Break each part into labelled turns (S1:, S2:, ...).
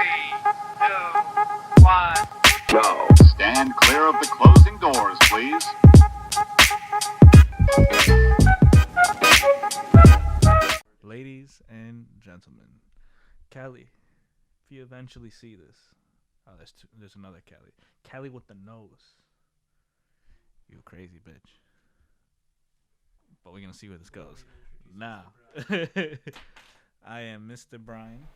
S1: 2, 1.
S2: Go. Stand clear of the closing doors, please.
S3: Ladies and gentlemen, Kelly, if you eventually see this, there's another Kelly. Kelly with the nose. You crazy bitch. But we're gonna see where this goes. Now, I am Mr. Brian.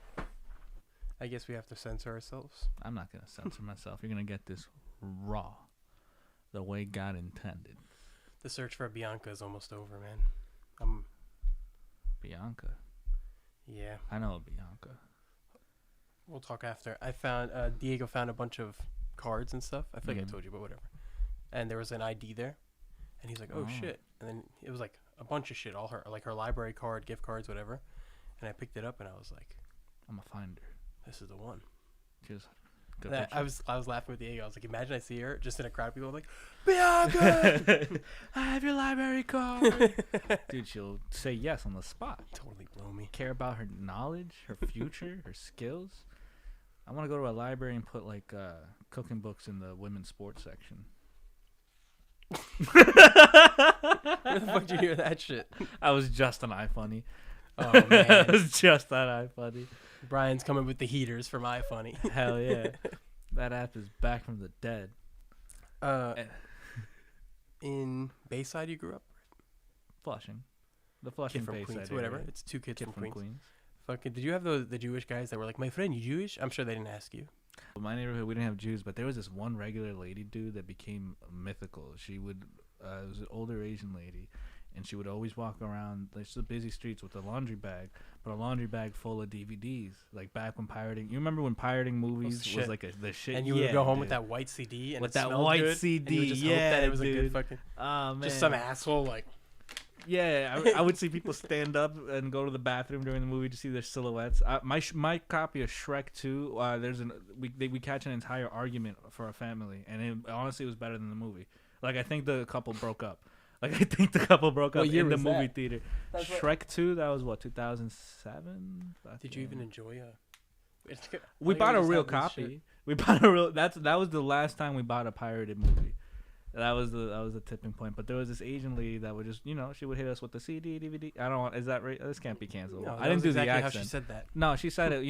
S4: I guess we have to censor ourselves.
S3: I'm not gonna censor myself. You're gonna get this raw, the way God intended.
S4: The search for Bianca is almost over, man.
S3: Bianca.
S4: Yeah.
S3: I know a Bianca.
S4: We'll talk after. I found Diego found a bunch of cards and stuff. I feel like I told you, but whatever. And there was an ID there, and he's like, "Oh shit!" And then it was like a bunch of shit, all her library card, gift cards, whatever. And I picked it up, and I was like,
S3: I'm a finder.
S4: "This is the one."
S3: She was good.
S4: I was laughing with Diego. I was like, "Imagine I see her just in a crowd of people, I'm like, Bianca,
S3: I have your library card." Dude, she'll say yes on the spot.
S4: Totally blow me.
S3: Care about her knowledge, her future, her skills. I want to go to a library and put like cooking books in the women's sports section.
S4: Where the fuck did you hear that shit?
S3: I was just on iFunny.
S4: Oh
S3: I
S4: man,
S3: was just on iFunny.
S4: Brian's coming with the heaters for my funny.
S3: Hell yeah, that app is back from the dead.
S4: In Bayside, you grew up?
S3: Flushing, the Flushing
S4: Kid from
S3: Bayside
S4: Queens,
S3: area.
S4: whatever. It's two kids
S3: Kid
S4: from Queens. Fucking, did you have the Jewish guys that were like, "My friend, you Jewish?" I'm sure they didn't ask you.
S3: In my neighborhood, we didn't have Jews, but there was this one regular lady, dude, that became mythical. She would, it was an older Asian lady, and she would always walk around the busy streets with a laundry bag, but a laundry bag full of DVDs. Like back when pirating, you remember when pirating movies was like the shit?
S4: And you would go home with that white CD, and
S3: with
S4: it
S3: that
S4: smelled
S3: white
S4: good,
S3: CD,
S4: and you would just
S3: yeah,
S4: hope that it was
S3: dude.
S4: a good fucking,
S3: Oh man,
S4: just some asshole like.
S3: Yeah, I would see people stand up and go to the bathroom during the movie to see their silhouettes. My copy of Shrek 2, we catch an entire argument for a family, and honestly, it was better than the movie. Like I think the couple broke up. Like I think the couple broke up in the movie theater. Shrek 2, that was what 2007.
S4: Did you even enjoy
S3: We bought a real copy. We bought a real. That was the last time we bought a pirated movie. That was the tipping point. But there was this Asian lady that would just, she would hit us with the CD, DVD. I don't want. Is that right? This can't be canceled.
S4: No,
S3: I didn't do
S4: exactly
S3: the accent.
S4: how she said that.
S3: No, she said it,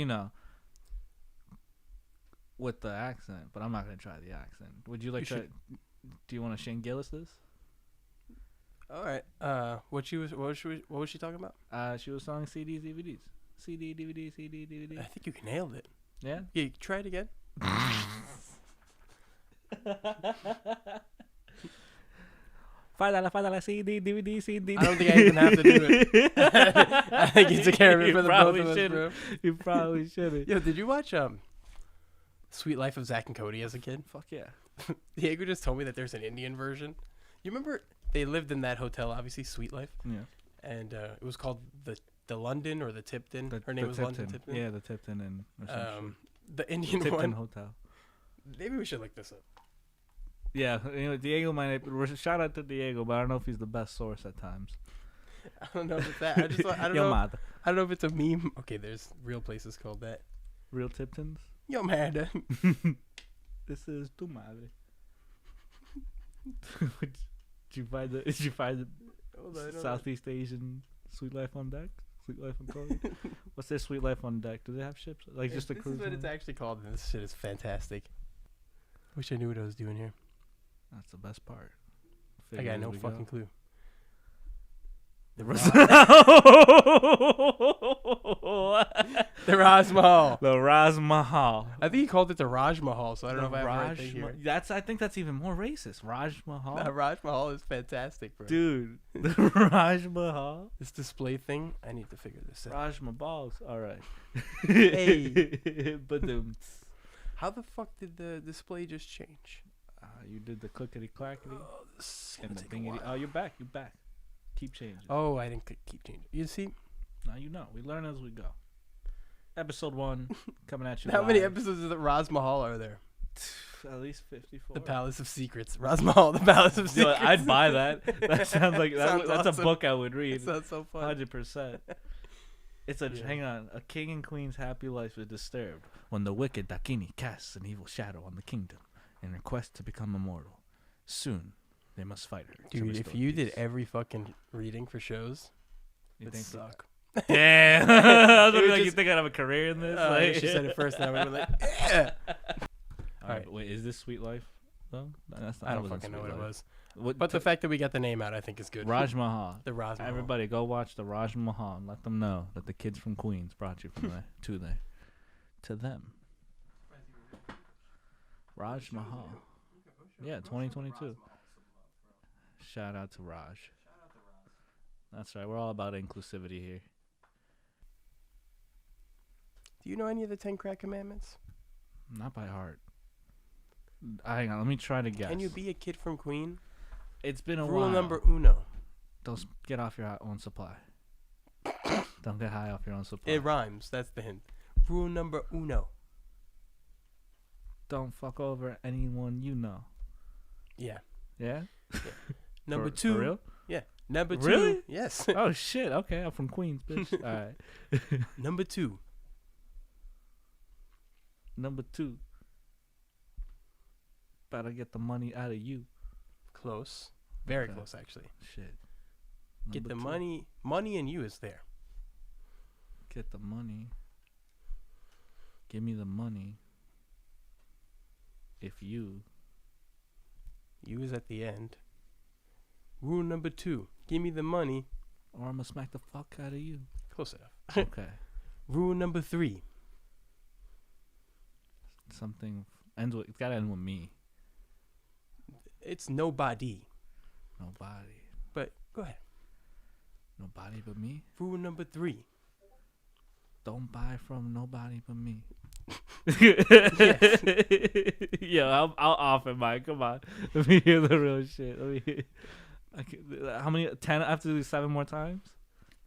S3: with the accent. But I'm not gonna try the accent. Would you like to? Do you want to Shane Gillis this?
S4: All right. What was she talking about?
S3: She was selling CDs, DVDs. CD, DVD, CD, DVD.
S4: I think you nailed it.
S3: Yeah.
S4: Yeah. Try it again.
S3: $5 CD, DVD, CD.
S4: I don't think I even have to do it. I think you took care of it for the both of us, bro.
S3: You probably shouldn't.
S4: Yo, did you watch Sweet Life of Zack and Cody as a kid?
S3: Fuck yeah.
S4: Diego just told me that there's an Indian version. You remember they lived in that hotel, obviously Sweet Life.
S3: Yeah.
S4: And it was called the London or the Tipton. Her name was London Tipton.
S3: Yeah, the Tipton and
S4: the Indian
S3: Tipton
S4: one.
S3: Hotel.
S4: Maybe we should look this up.
S3: Yeah, Diego might. Shout out to Diego, but I don't know if he's the best source at times.
S4: I don't know if it's that. I don't know. I don't know if it's a meme. Okay, there's real places called that.
S3: Real Tiptons.
S4: Yo, man.
S3: This is tu madre. Did you find the Southeast Asian Sweet Life on Deck? Sweet Life on Cody? What's their Sweet Life on Deck? Do they have ships? Like just a cruise?
S4: This is what it's actually called. And this shit is fantastic. Wish I knew what I was doing here.
S3: That's the best part.
S4: I got no fucking clue. The Raj Mahal.
S3: The Raj Mahal.
S4: I think he called it the Raj Mahal, so I don't know if I have the right thing here.
S3: I think that's even more racist. Raj Mahal.
S4: The Raj Mahal is fantastic, bro.
S3: Dude, the Raj Mahal.
S4: This display thing, I need to figure this out.
S3: Raj Mahal. All right.
S4: Hey.
S3: But
S4: how the fuck did the display just change?
S3: You did the clickety clackety and the
S4: dingity.
S3: Oh, you're back. You're back. Keep changing.
S4: Oh, I didn't keep changing. You see?
S3: Now you know. We learn as we go. Episode 1 coming at you.
S4: How many episodes of the Raj Mahal are there?
S3: At least 54.
S4: The Palace of Secrets. Raj Mahal, the Palace of Secrets.
S3: I'd buy that. That sounds like that's
S4: awesome.
S3: a book I would read.
S4: That sounds so fun.
S3: 100%. It's hang on. A king and queen's happy life is disturbed when the wicked Dakini casts an evil shadow on the kingdom in their quest to become immortal. Soon, they must fight her.
S4: Dude, if you did every fucking reading for shows,
S3: you
S4: it'd suck.
S3: Damn. I was
S4: It
S3: like,
S4: would
S3: you think I'd have a career in this?
S4: She said it first, and I would have been like, yeah.
S3: All right, wait, is this Sweet Life though?
S4: I don't fucking know what it was.
S3: What,
S4: But the fact that we got the name out, I think, is good.
S3: Raj Mahal.
S4: The Raj Mahal.
S3: Everybody, go watch the Raj Mahal and let them know that the kids from Queens brought you from there to them. Raj Mahal. Yeah, 2022. Shout out to Raj. That's right. We're all about inclusivity here.
S4: Do you know any of the 10 crack commandments?
S3: Not by heart. Hang on, let me try to guess.
S4: Can you be a kid from Queen?
S3: It's been a
S4: Rule
S3: while.
S4: number uno.
S3: Don't get off your own supply. Don't get high off your own supply.
S4: It rhymes. That's the hint. Rule number uno.
S3: Don't fuck over anyone you know.
S4: Yeah.
S3: Yeah?
S4: Number
S3: For
S4: 2.
S3: real?
S4: Yeah. Number 2.
S3: Really?
S4: Yes.
S3: Oh, shit. Okay, I'm from Queens, bitch. All right.
S4: Number 2.
S3: Number 2. Better get the money out of you.
S4: Close. Very
S3: Okay.
S4: close, actually.
S3: Shit.
S4: Get the
S3: Number 2.
S4: money. Money in you is there.
S3: Get the money. Give me the money. If you.
S4: You is at the end. Rule number 2. Give me the money.
S3: Or I'm gonna smack the fuck out of you.
S4: Close enough.
S3: Okay.
S4: Rule number 3.
S3: Something ends with. It's gotta end with me.
S4: It's nobody.
S3: Nobody.
S4: But go ahead.
S3: Nobody but me.
S4: Rule number 3.
S3: Don't buy from nobody but me.
S4: Yes.
S3: Yo, I'll off it, Mike. Come on. Let me hear the real shit. Let me hear. How many? 10? I have to do 7 more times?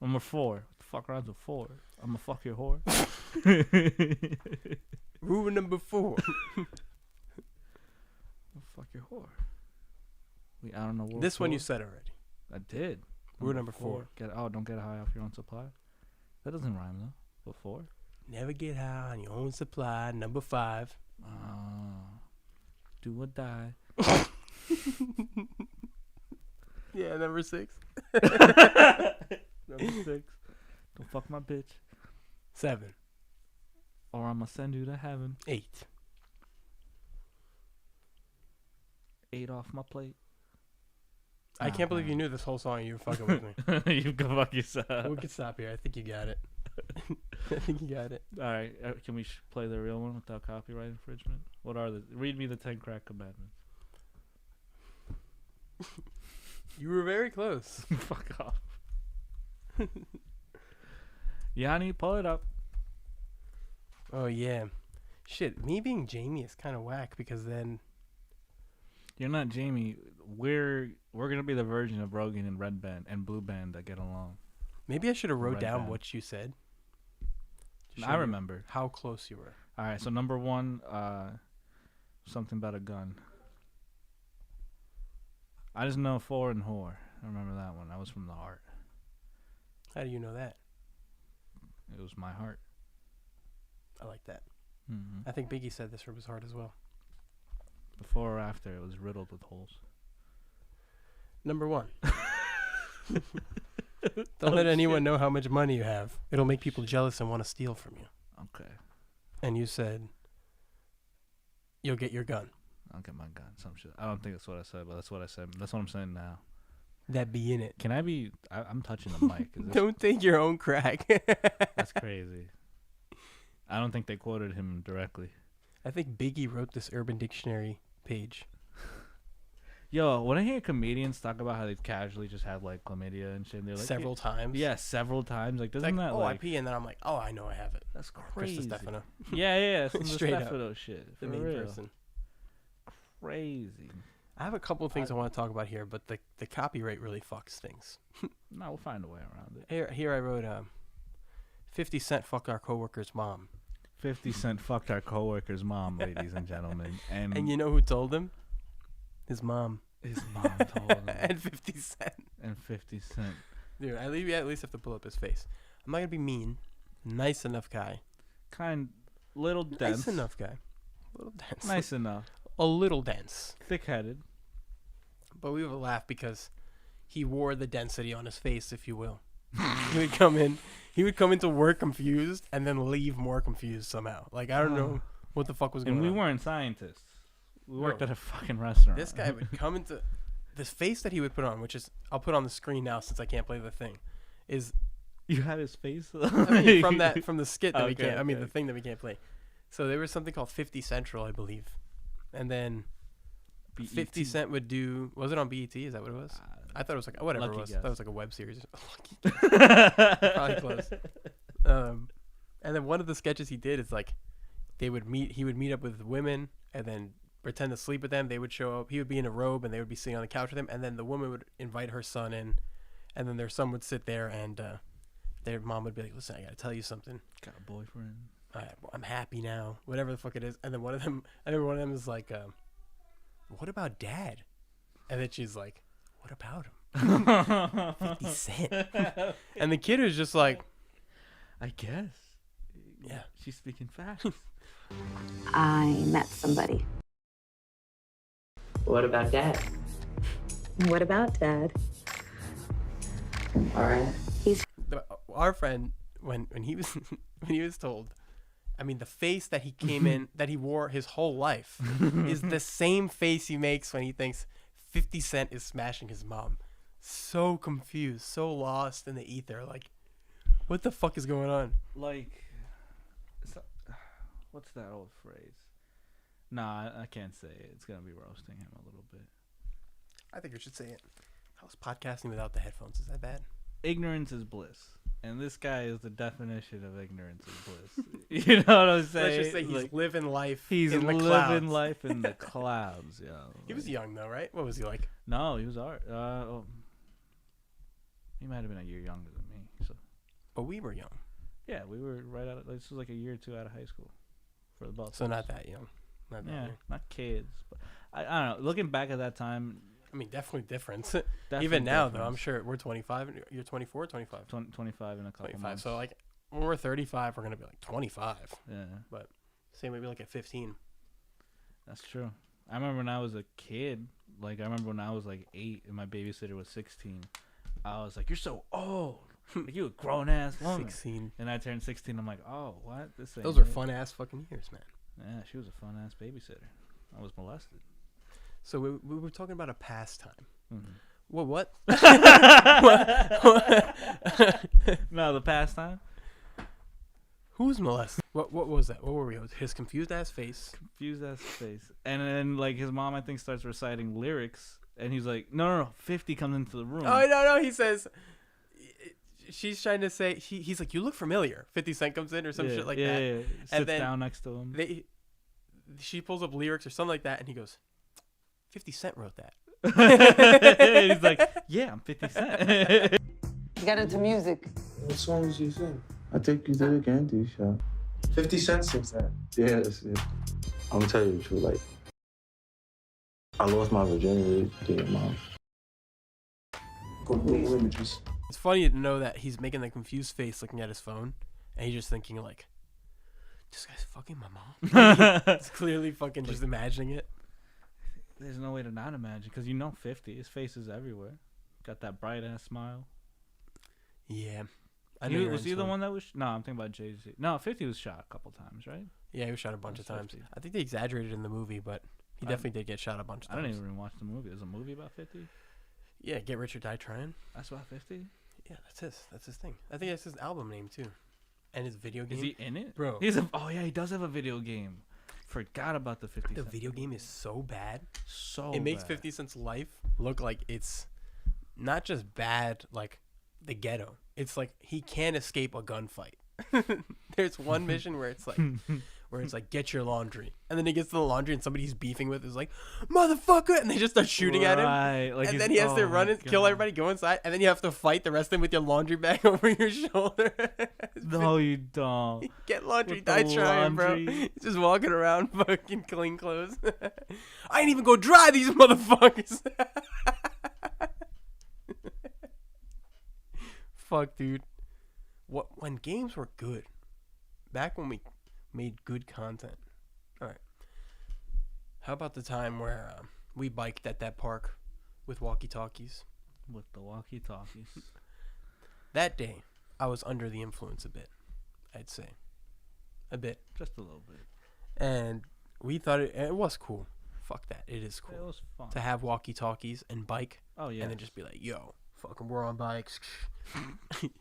S3: Number 4. What the fuck rhymes with 4? I'm gonna fuck your whore.
S4: Rule number 4.
S3: Fuck your whore. We out on the world.
S4: This one you
S3: tour.
S4: said already.
S3: I did.
S4: Rule number 4.
S3: Don't get high off your own supply. That doesn't rhyme though. But 4?
S4: Never get high on your own supply. Number 5.
S3: Do or die.
S4: Yeah, number 6.
S3: Number 6. Don't fuck my bitch.
S4: 7.
S3: Or I'ma send you to heaven.
S4: 8.
S3: 8 off my plate.
S4: I can't believe you knew this whole song and you were fucking with me.
S3: You can fuck yourself.
S4: We can stop here. I think you got it. I think you got it.
S3: All right. Can we play the real one without copyright infringement? What are the? Read me the 10 crack commandments.
S4: You were very close.
S3: Fuck off. Yanni, pull it up.
S4: Oh, yeah. Shit, me being Jamie is kind of whack because then...
S3: You're not Jamie. We're gonna be the version of Rogan and Red Band and Blue Band that get along.
S4: Maybe I should have wrote
S3: Red
S4: down
S3: Band.
S4: what you said. To
S3: I
S4: show me
S3: remember.
S4: how close you were.
S3: All right. So number 1, something about a gun. I just know 4 and whore. I remember that one. That was from the heart.
S4: How do you know that?
S3: It was my heart.
S4: I like that.
S3: Mm-hmm.
S4: I think Biggie said this from his heart as well.
S3: Before or after, it was riddled with holes.
S4: Number 1. Don't let anyone know how much money you have. It'll make people jealous and want to steal from you.
S3: Okay.
S4: And you said, you'll get your gun.
S3: I'll get my gun. Some shit. I don't think that's what I said, but that's what I said. That's what I'm saying now.
S4: That be in it.
S3: Can I be? I'm touching the mic. Is this,
S4: Don't take your own crack.
S3: that's crazy. I don't think they quoted him directly.
S4: I think Biggie wrote this Urban Dictionary page.
S3: Yo, when I hear comedians talk about how they've casually just had like chlamydia and shit, they're like
S4: Several times.
S3: Yeah, several times. Like,
S4: It's
S3: doesn't
S4: like,
S3: that
S4: oh,
S3: like?
S4: I pee, and then I'm like, oh, I know I have it.
S3: That's
S4: Chris
S3: crazy.
S4: Stefano,
S3: Yeah, some
S4: Straight up.
S3: Stefano shit.
S4: the
S3: For
S4: main
S3: real.
S4: person.
S3: Crazy.
S4: I have a couple of things I want to talk about here, but the copyright really fucks things.
S3: No, we'll find a way around it.
S4: Here I wrote 50 Cent fucked our coworker's mom.
S3: 50 Cent fucked our coworker's mom, ladies and gentlemen,
S4: And you know who told him? His mom.
S3: his mom told him.
S4: And 50 Cent.
S3: And 50 Cent.
S4: Dude, at least have to pull up his face. I'm not going to be mean, Nice enough guy.
S3: Little dense.
S4: Nice enough guy. A little dense.
S3: Nice enough.
S4: A little dense.
S3: Thick-headed.
S4: But we would laugh because he wore the density on his face, if you will. He would come into work confused and then leave more confused somehow. Like, I don't know what the fuck was going on.
S3: And we weren't scientists. We worked
S4: Bro,
S3: at a fucking restaurant.
S4: This guy would come into this face that he would put on, which is I'll put on the screen now since I can't play the thing. Is
S3: you had his face?
S4: I mean, from the skit that we
S3: Okay,
S4: can't. I mean,
S3: okay.
S4: the thing that we can't play. So there was something called 50 Central, I believe, and then
S3: BET.
S4: 50 Cent would do. Was it on BET? Is that what it was? I thought it was like whatever it
S3: lucky
S4: was.
S3: guess.
S4: I thought it was like a web series. Probably close. And then one of the sketches he did is like he would meet up with women and then pretend to sleep with them. They would show up. He would be in a robe and they would be sitting on the couch with him. And then the woman would invite her son in, and then their son would sit there and their mom would be like, "Listen, I gotta tell you something.
S3: Got a boyfriend.
S4: I'm happy now. Whatever the fuck it is." And then one of them is like, "What about Dad?" And then she's like, "What about him?" 50 Cent. And the kid was just like,
S3: I guess.
S4: Yeah.
S3: She's speaking fast.
S1: I met somebody.
S5: What about Dad?
S1: What about Dad?
S5: All right.
S4: our friend when he was when he was told, I mean, the face that he came in that he wore his whole life is the same face he makes when he thinks 50 Cent is smashing his mom. So confused, so lost in the ether. Like, what the fuck is going on?
S3: Like, what's that old phrase? Nah, I can't say it. It's gonna be roasting him a little bit.
S4: I think we should say it. How's podcasting without the headphones? Is that bad?
S3: Ignorance is bliss. And this guy is the definition of ignorance is bliss. You know what I'm saying?
S4: Let's just say he's
S3: like,
S4: living life
S3: he's
S4: in the
S3: living
S4: clouds.
S3: life in the clouds, yo.
S4: He was young, though, right? What was he like?
S3: No, he was he might have been a year younger than me. So,
S4: But we were young.
S3: yeah, we were right out. This was like a year or two out of high school, for the both.
S4: So
S3: of us.
S4: not that young. Not that
S3: Yeah,
S4: young.
S3: not kids. But I don't know. Looking back at that time,
S4: I mean, definitely difference.
S3: definitely
S4: Even now, though, I'm
S3: difference.
S4: sure we're 25. And you're 24, 25?
S3: 25 in a couple
S4: 25.
S3: months.
S4: So, like, when we're 35, we're going to be like 25.
S3: yeah,
S4: Same maybe like at 15.
S3: that's true. I remember when I was a kid. Like, I remember when I was like 8 and my babysitter was 16. I was like, "You're so old. Like, you a grown ass woman."
S4: 16.
S3: And I turned 16. I'm like, "Oh, what? This ain't
S4: Those were
S3: it."
S4: fun ass fucking years, man.
S3: Yeah, she was a fun ass babysitter. I was molested.
S4: So we were talking about a pastime.
S3: Mm-hmm.
S4: What?
S3: No, the pastime.
S4: Who's molested? What was that? What were we? His confused ass face.
S3: Confused ass face. And then like his mom, I think, starts reciting lyrics, and he's like, "No. 50 comes into the room."
S4: Oh no! He says, she's trying to say he's like, "You look familiar." 50 Cent comes in or some shit like that.
S3: Yeah. Sits
S4: And then
S3: down next to him.
S4: She pulls up lyrics or something like that, and he goes, 50 Cent wrote that.
S3: He's like, "Yeah, I'm 50 Cent."
S6: You got into music.
S7: What songs do you sing? I take you to the candy shop. 50 Cent sings that. Yeah, that's it. I'm gonna tell you the truth, like, I lost my virginity to your mom. Google images.
S4: It's funny to know that he's making the confused face looking at his phone, and he's just thinking like, this guy's fucking my mom. He's clearly fucking just imagining it.
S3: There's no way to not imagine, because 50. His face is everywhere. Got that bright ass smile.
S4: Yeah.
S3: Was he the one that was? No, I'm thinking about Jay-Z. No, 50 was shot a couple times, right?
S4: Yeah, he was shot a bunch of
S3: That's
S4: times.
S3: 50.
S4: I think they exaggerated in the movie, but he definitely did get shot a bunch of
S3: I
S4: times.
S3: didn't even watch the movie. There's a movie about 50.
S4: Yeah, Get Rich or Die Trying.
S3: That's about 50.
S4: Yeah, that's his thing. I think that's his album name too, and his video game.
S3: Is he in it,
S4: Bro.
S3: Oh yeah, he does have a video game. Forgot about the 50.
S4: The
S3: Cent
S4: video
S3: movie.
S4: game is so bad.
S3: So
S4: It makes
S3: bad.
S4: 50 Cent's life look like it's not just bad, like the ghetto. It's like he can't escape a gunfight. There's one mission where it's like get your laundry, and then he gets to the laundry and somebody he's beefing with is like, motherfucker, and they just start shooting at him.
S3: Right, like
S4: And then he has to run and kill everybody, go inside, and then you have to fight the rest of them with your laundry bag over your shoulder.
S3: No, you don't.
S4: Get laundry,
S3: With the
S4: die trying, bro.
S3: laundry.
S4: He's just walking around fucking clean clothes. I ain't even go dry these motherfuckers. Fuck, dude. when games were good, back when we made good content. All right. How about the time where we biked at that park with walkie-talkies?
S3: With the walkie-talkies.
S4: That day, I was under the influence a bit, I'd say. A bit.
S3: Just a little bit.
S4: And we thought it was cool. Fuck that. It is cool.
S3: It was fun.
S4: To have walkie-talkies and bike.
S3: Oh, yeah.
S4: And then just be like, yo, fucking we're on bikes.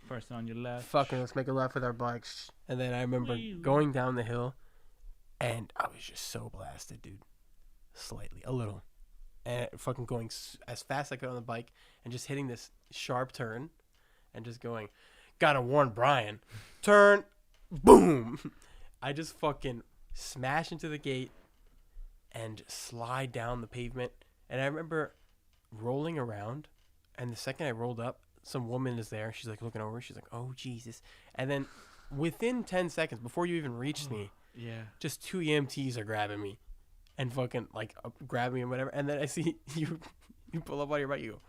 S3: Person on your left.
S4: Fucking let's make a left with our bikes. And then I remember going down the hill, and I was just so blasted, dude. Slightly. A little. And fucking going as fast as I could on the bike and just hitting this sharp turn and just going, gotta warn Brian. Turn. Boom. I just fucking smash into the gate and slide down the pavement. And I remember rolling around, and the second I rolled up, some woman is there. She's like looking over. She's like, oh, Jesus. And then within 10 seconds, before you even reached me,
S3: Yeah.
S4: just 2 EMTs are grabbing me and fucking like grab me and whatever. And then I see you pull up on your bike. You go,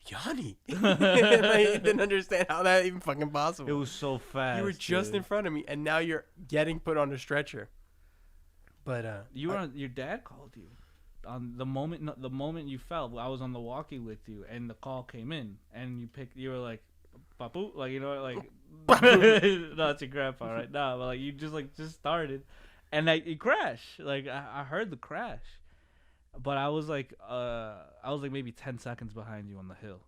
S4: Yanni. And I didn't understand how that even fucking possible.
S3: It was so fast.
S4: You were just in front of me, and now you're getting put on a stretcher. But
S3: You were your dad called you on the moment you fell. I was on the walkie with you, and the call came in, and you were like, "Papu," like like no, it's your grandpa, right? No, but like you just started, and you crashed. Like I heard the crash, but I was like maybe 10 seconds behind you on the hill,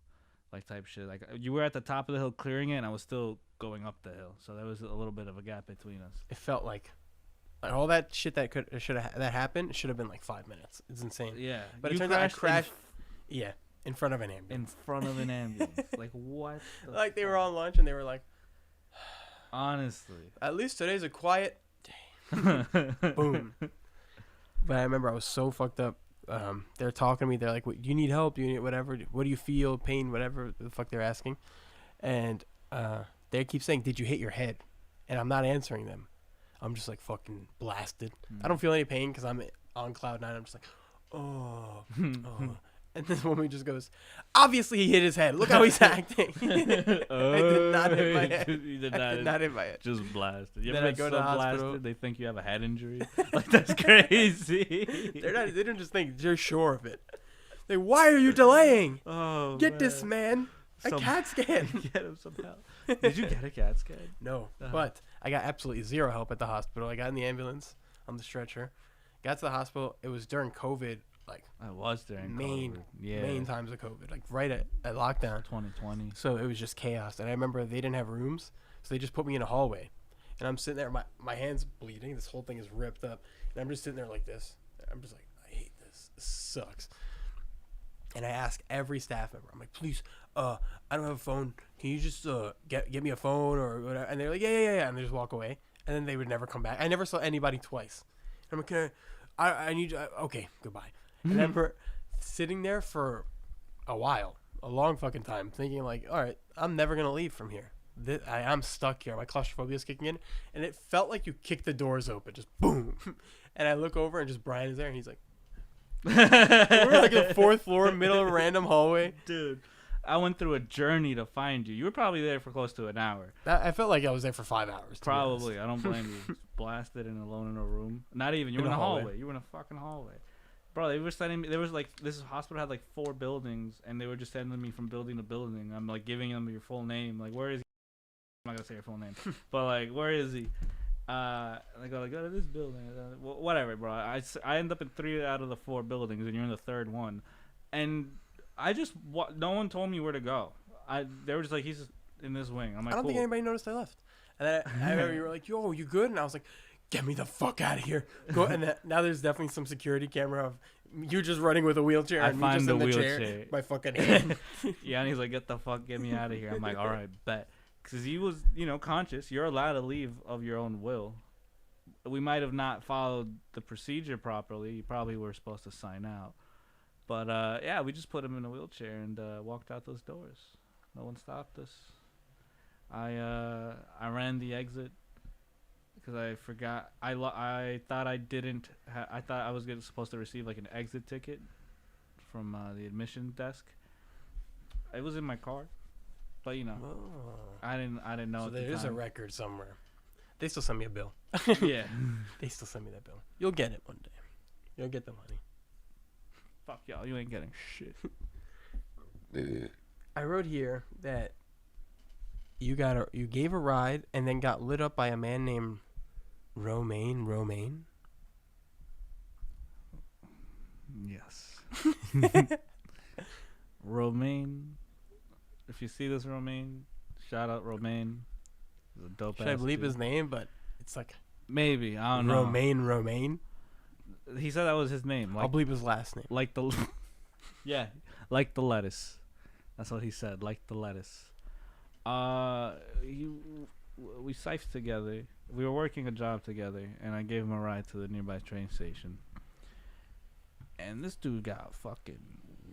S3: like type shit. Like you were at the top of the hill clearing it, and I was still going up the hill, so there was a little bit of a gap between us.
S4: it felt like all that shit that happened should have been like 5 minutes. It's insane.
S3: Yeah,
S4: But it
S3: you
S4: turns out I
S3: crashed
S4: crashed. In front of an ambulance.
S3: in front of an ambulance. Like what?
S4: Like they were on lunch and they were like,
S3: Honestly.
S4: at least today's a quiet day. Boom. But I remember I was so fucked up. They're talking to me. They're like, do you need help? Do you need whatever? What do you feel? Pain? Whatever the fuck they're asking. And they keep saying, did you hit your head? And I'm not answering them. I'm just like fucking blasted. I don't feel any pain because I'm on cloud 9. I'm just like, oh. And this woman just goes, obviously he hit his head. Look how he's acting. I did not hit my head.
S3: You did
S4: I did not hit my head.
S3: Just blasted. You
S4: Then
S3: ever
S4: I
S3: been
S4: go
S3: so
S4: to the hospital.
S3: blasted they think you have a head injury? Like that's crazy.
S4: They don't just think they're sure of it. Like, why are you delaying?
S3: Oh,
S4: Get this man a CAT scan.
S3: Get him some help. Did you get a CAT scan?
S4: No, but I got absolutely zero help at the hospital. I got in the ambulance on the stretcher, got to the hospital. It was during COVID, like
S3: I was during
S4: main
S3: COVID. Yeah.
S4: main times of COVID, like right at lockdown.
S3: 2020.
S4: So it was just chaos. And I remember they didn't have rooms, so they just put me in a hallway. And I'm sitting there, my hand's bleeding. This whole thing is ripped up. And I'm just sitting there like this. I'm just like, I hate this. This sucks. And I ask every staff member, I'm like, please, I don't have a phone. Can you just get me a phone or whatever? And they're like, yeah. And they just walk away. And then they would never come back. I never saw anybody twice. I'm like, okay, I need you. Okay, goodbye. And I remember sitting there for a while, a long fucking time, thinking like, all right, I'm never going to leave from here. I'm stuck here. My claustrophobia is kicking in. And it felt like you kicked the doors open, just boom. And I look over and just Brian is there and he's like, we were like the 4th floor, middle of a random hallway.
S3: Dude, I went through a journey to find you. You were probably there for close to an hour.
S4: I felt like I was there for 5 hours.
S3: Probably. I don't blame you. Just blasted and alone in a room. Not even. You were in a hallway. You were in a fucking hallway. Bro, they were sending me. There was like, this hospital had like 4 buildings, and they were just sending me from building to building. I'm like giving them your full name. Like, where is he? I'm not going to say your full name. But like, where is he? And I go to this building. Whatever, bro. I end up in 3 out of the 4 buildings, and you're in the 3rd one. And no one told me where to go. They were just like, he's just in this wing. I'm like,
S4: I don't
S3: cool.
S4: think anybody noticed I left. And then I remember you were like, yo, you good? And I was like, get me the fuck out of here. Go. And now there's definitely some security camera of you just running with a wheelchair and me just in the chair. My fucking hand.
S3: Yeah, and he's like, get me out of here. I'm like, all right, bet. Because he was, conscious. You're allowed to leave of your own will. We might have not followed the procedure properly. You probably were supposed to sign out. But, yeah, we just put him in a wheelchair and walked out those doors. No one stopped us. I ran the exit because I forgot. I thought I didn't. I thought I was supposed to receive, like, an exit ticket from the admission desk. It was in my car. But you know,
S4: Oh.
S3: I didn't know.
S4: So
S3: at the
S4: there is a
S3: time.
S4: record somewhere. They still send me a bill.
S3: Yeah.
S4: They still send me that bill. You'll get it one day. You'll get the money.
S3: Fuck y'all, you ain't getting shit.
S4: I wrote here that you gave a ride and then got lit up by a man named Romaine.
S3: Yes. Romaine. If you see this, Romaine, shout out Romaine. He's a dope
S4: Should I
S3: ass
S4: believe
S3: dude.
S4: his name? But it's like
S3: Maybe, I don't know.
S4: Romaine.
S3: He said that was his name.
S4: I'll believe his last name.
S3: Like the yeah, like the lettuce. That's what he said. Like the lettuce. We cyphed together. We were working a job together, and I gave him a ride to the nearby train station. And this dude got fucking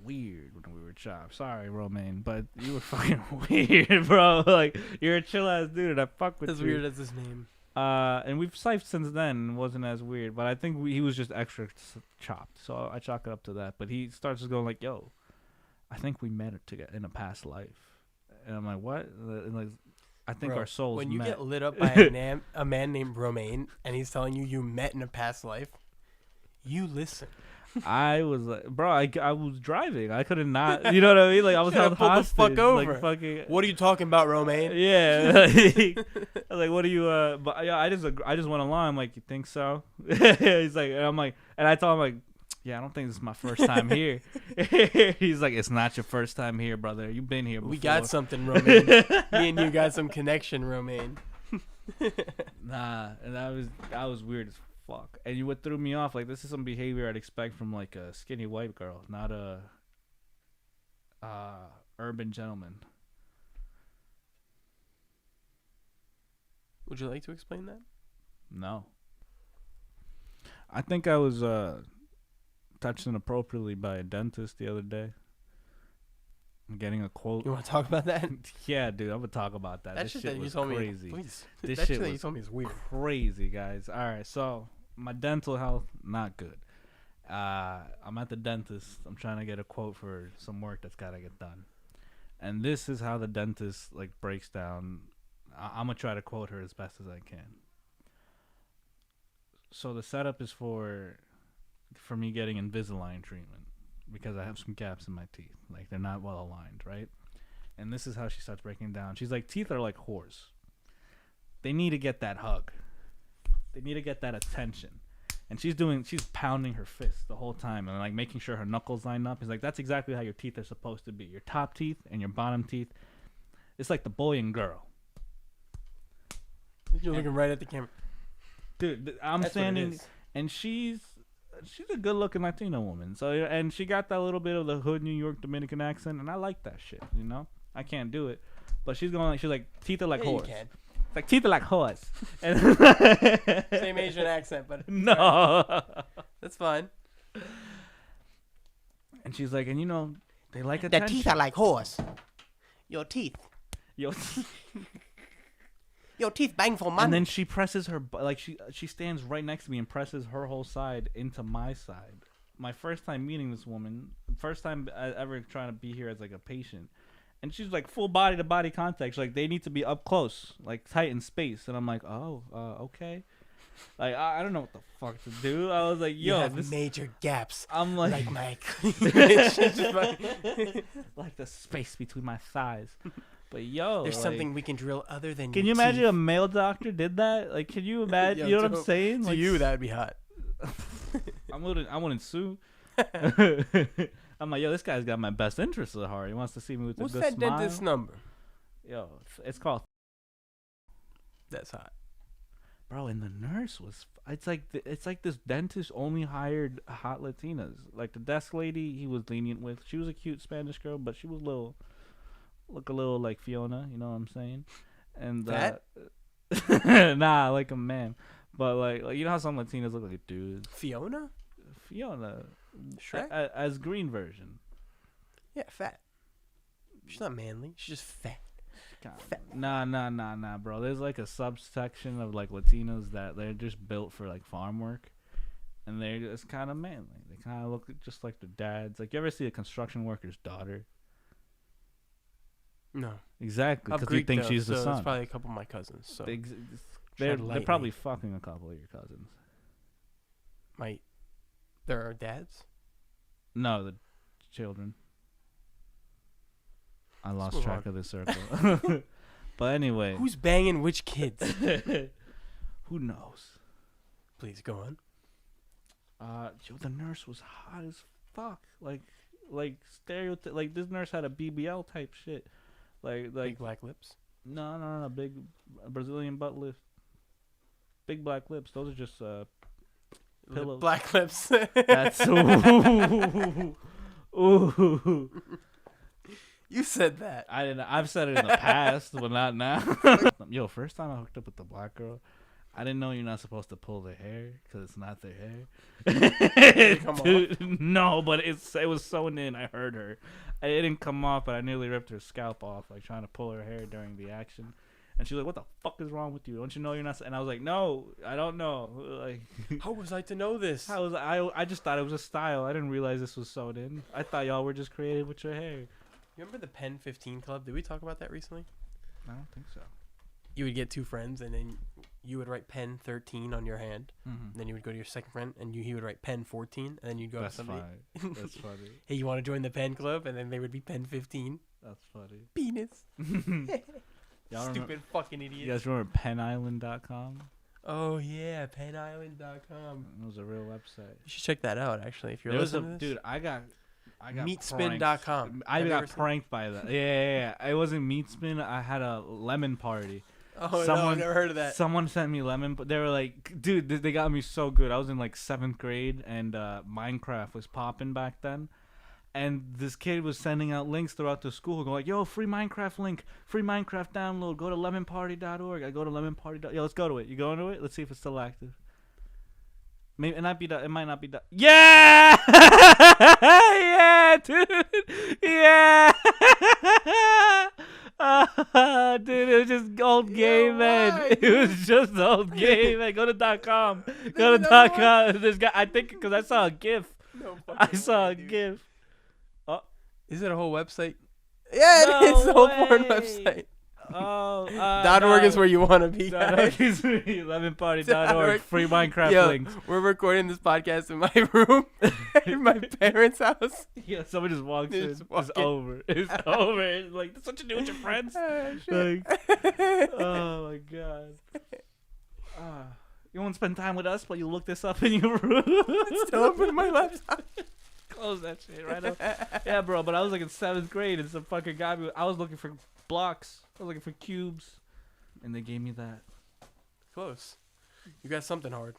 S3: weird when we were chopped. Sorry, Romaine, but you were fucking weird, bro. Like, you're a chill ass dude, and I fuck with
S4: As
S3: you.
S4: weird as his name.
S3: And we've cyphed since then. It wasn't as weird, but I think he was just extra chopped. So I chalk it up to that. But he starts just going like, "Yo, I think we met together in a past life," and I'm like, "What?" And like, I think
S4: Bro,
S3: our souls
S4: when you
S3: met.
S4: get lit up by a man named Romaine and he's telling you met in a past life, you listen.
S3: I was like, bro, I was driving. I couldn't not. You know what I mean? Like I was
S4: Should've
S3: held
S4: pulled the
S3: hostage.
S4: fuck over.
S3: Like fucking.
S4: What are you talking about, Romaine?
S3: Yeah. I was like, what are you? But yeah, I just went along. I'm like, you think so? He's like, and I'm like, and I told him like, yeah, I don't think this is my first time here. He's like, it's not your first time here, brother. You've been here before.
S4: We got something, Romaine. Me and you got some connection, Romaine.
S3: Nah, and that was weird as fuck. And what threw me off, like, this is some behavior I'd expect from like a skinny white girl, not a urban gentleman.
S4: Would you like to explain that?
S3: No. I think I was touched inappropriately by a dentist the other day. I'm getting a quote.
S4: You want to talk about that?
S3: Yeah, dude, I'm gonna talk about that.
S4: That
S3: This
S4: shit
S3: shit
S4: that you
S3: was
S4: told
S3: crazy.
S4: me. Please.
S3: This
S4: That
S3: shit
S4: shit that you
S3: was
S4: told me is weird.
S3: crazy, guys. All right, so my dental health not good. I'm at the dentist. I'm trying to get a quote for some work that's gotta get done, and this is how the dentist like breaks down. I'm gonna try to quote her as best as I can. So the setup is for me getting Invisalign treatment because I have some gaps in my teeth, like they're not well aligned, right? And this is how she starts breaking down. She's like, teeth are like whores. They need to get that hug. They need to get that attention. And she's pounding her fist the whole time and like making sure her knuckles line up. He's like, that's exactly how your teeth are supposed to be. Your top teeth and your bottom teeth. It's like the boy and girl.
S4: You're looking right at the camera.
S3: Dude, I'm
S4: That's what it
S3: standing
S4: is.
S3: and she's a good looking Latina woman. So, and she got that little bit of the hood New York Dominican accent, and I like that shit, you know? I can't do it. But she's like, teeth are like
S4: Yeah, you
S3: whores.
S4: can.
S3: It's like, teeth are like whores. And
S4: Same Asian accent, but
S3: no.
S4: that's fine.
S3: And she's like, and you know, they like
S4: The
S3: attention.
S4: teeth are like horse. Your teeth.
S3: Yo.
S4: Your teeth bang for money.
S3: And then she presses her, like she stands right next to me and presses her whole side into my side. My first time meeting this woman, first time ever trying to be here as like a patient. And she's like full body to body contact. She's like, they need to be up close, like tight in space. And I'm like, oh, okay. Like, I don't know what the fuck to do. I was like,
S4: you
S3: yo,
S4: have
S3: this.
S4: major gaps.
S3: I'm like
S4: my
S3: like the space between my thighs. But yo,
S4: There's
S3: like,
S4: something we can drill other than.
S3: Can
S4: your
S3: you imagine
S4: teeth.
S3: a male doctor did that? Like, can you imagine?
S4: Yo,
S3: You know what I'm
S4: dope.
S3: saying?
S4: To
S3: Like,
S4: you, that would be hot.
S3: I wouldn't sue. I'm like, yo, this guy's got my best interest at heart. He wants to see me with
S4: What's
S3: a good
S4: that
S3: smile.
S4: dentist number?
S3: Yo, it's called.
S4: That's hot.
S3: Bro, and the nurse was. It's like this dentist only hired hot Latinas. Like the desk lady, he was lenient with. She was a cute Spanish girl, but she was look a little like Fiona. You know what I'm saying? And
S4: Fat?
S3: nah, like a man. But like you know how some Latinas look like a dude.
S4: Fiona?
S3: Fiona,
S4: Shrek?
S3: as green version.
S4: Yeah, fat. She's not manly. She's just fat.
S3: Nah, bro. There's like a subsection of like Latinos that they're just built for like farm work, and they're just kind of manly. They kind of look just like their dads. Like you ever see a construction worker's daughter?
S4: No.
S3: Exactly,
S4: Of
S3: because you
S4: Greek,
S3: think
S4: though,
S3: she's the
S4: so
S3: son.
S4: It's probably a couple of my cousins. So
S3: They're
S4: lightly.
S3: probably fucking a couple of your cousins.
S4: There are dads.
S3: No, the children. I lost
S4: move
S3: track
S4: on.
S3: of the circle. But anyway,
S4: Who's banging which kids?
S3: who knows?
S4: Please go on.
S3: Yo, the nurse was hot as fuck. Like stereotype. Like this nurse had a BBL type shit. Like
S4: Big black lips.
S3: no, big Brazilian butt lift. Big black lips. Those are just pillows.
S4: Black lips.
S3: That's ooh.
S4: You said that.
S3: I didn't. I've said it in the past, but not now. Yo, first time I hooked up with the black girl, I didn't know you're not supposed to pull their hair because it's not their hair.
S4: Come
S3: Dude, no, but it was sewn in. I heard her. It didn't come off, but I nearly ripped her scalp off, like trying to pull her hair during the action. And she was like, "What the fuck is wrong with you? Don't you know you're not?" And I was like, "No, I don't know." Like,
S4: How was I to know this?
S3: I just thought it was a style. I didn't realize this was sewn in. I thought y'all were just creative with your hair.
S4: You remember the Pen 15 Club? Did we talk about that recently?
S3: I don't think so.
S4: You would get two friends, and then you would write Pen 13 on your hand.
S3: Mm-hmm.
S4: And then you would go to your second friend, and he would write Pen 14, and then you'd go
S3: That's
S4: to somebody.
S3: funny. That's funny.
S4: Hey, you want to join the Pen Club? And then they would be Pen 15.
S3: That's funny.
S4: Penis.
S3: Y'all
S4: Stupid
S3: remember,
S4: fucking idiot.
S3: you guys remember PenIsland.com?
S4: Oh yeah, PenIsland.com.
S3: It was a real website.
S4: You should check that out. Actually, if you're
S3: There was a
S4: listening to this.
S3: dude. I got
S4: Meatspin.com.
S3: I
S4: Have you
S3: got
S4: ever seen-
S3: pranked by that. Yeah. It wasn't Meatspin. I had a lemon party.
S4: Oh no, I never heard of that.
S3: Someone sent me lemon, but they were like, dude, they got me so good. I was in like 7th grade, and Minecraft was popping back then. And this kid was sending out links throughout the school, going like, "Yo, free Minecraft link, free Minecraft download. Go to lemonparty.org." I go to lemonparty. Yo, let's go to it. You going to it? Let's see if it's still active. Maybe it might be. It might not be. Yeah, yeah, dude. Yeah. Dude, it was just old game, man.
S4: why,
S3: It was just old game, man. Go to .com. Go to .com. This guy, I think, because I saw a GIF.
S4: No
S3: I
S4: fucking
S3: saw
S4: way,
S3: a
S4: dude.
S3: GIF.
S4: Is it a whole website? Yeah,
S3: No
S4: it is a whole porn
S3: way.
S4: website.
S3: Oh,
S4: .org is where you want to be.
S3: .org is lemonparty.org.
S4: .org.
S3: Free Minecraft
S4: Yo,
S3: links.
S4: we're recording this podcast in my room, in my parents' house.
S3: Yeah, somebody just walks in.
S4: Just
S3: It's
S4: walk in.
S3: over. It's over. It's like, that's what you do with your friends.
S4: Ah, shit.
S3: Like, oh my god. You won't spend time with us, but you look this up in your room.
S4: Still open my laptop.
S3: Close that shit right up. Yeah, bro. But I was like in 7th grade, and some fucking guy. I was looking for blocks. I was looking for cubes, and they gave me that.
S4: Close. You got something hard.